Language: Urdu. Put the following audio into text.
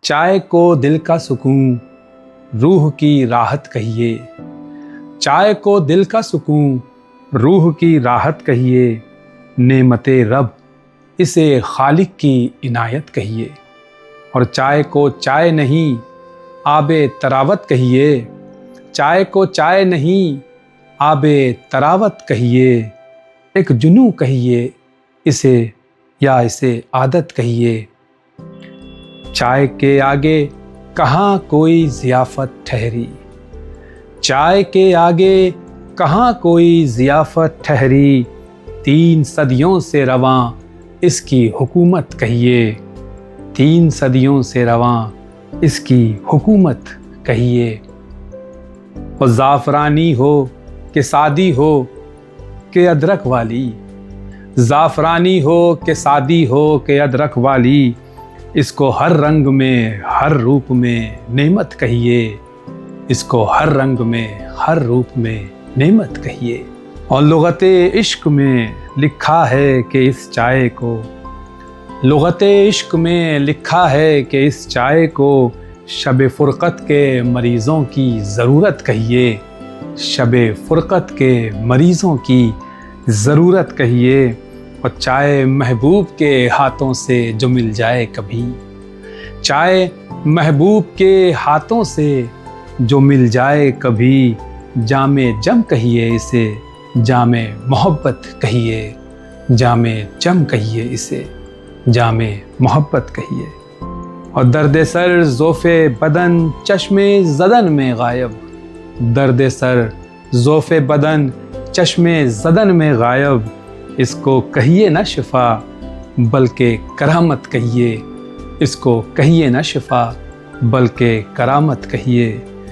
چائے کو دل کا سکون، روح کی راحت کہیے۔ چائے کو دل کا سکون، روح کی راحت کہیے۔ نعمت رب، اسے خالق کی عنایت کہیے۔ اور چائے کو چائے نہیں، آب تراوت کہیے۔ چائے کو چائے نہیں، آب تراوت کہیے۔ ایک جنوں کہیے اسے، یا اسے عادت کہیے۔ چائے کے آگے کہاں کوئی ضیافت ٹھہری، چائے کے آگے کہاں کوئی ضیافت ٹھہری۔ 3 صدیوں سے رواں اس کی حکومت کہیے۔ 3 صدیوں سے رواں اس کی حکومت کہیے۔ اور زعفرانی ہو کہ سادی ہو کہ ادرک والی، زعفرانی ہو کہ سادی ہو کہ ادرک والی، اس کو ہر رنگ میں ہر روپ میں نعمت کہیے۔ اس کو ہر رنگ میں ہر روپ میں نعمت کہیے۔ اور لغت عشق میں لکھا ہے کہ اس چائے کو، لغت عشق میں لکھا ہے کہ اس چائے کو شب فرقت کے مریضوں کی ضرورت کہیے۔ شب فرقت کے مریضوں کی ضرورت کہیے۔ اور چائے محبوب کے ہاتھوں سے جو مل جائے کبھی، چائے محبوب کے ہاتھوں سے جو مل جائے کبھی، جام جم کہیے اسے، جام محبت کہیے۔ جام جم کہیے اسے، جام محبت کہیے۔ اور درد سر ذوف بدن چشم زدن میں غائب، درد سر ذوف بدن چشم زدن میں غائب، اس کو کہیے نہ شفا بلکہ کرامت کہیے۔ اس کو کہیے نہ شفا بلکہ کرامت کہیے۔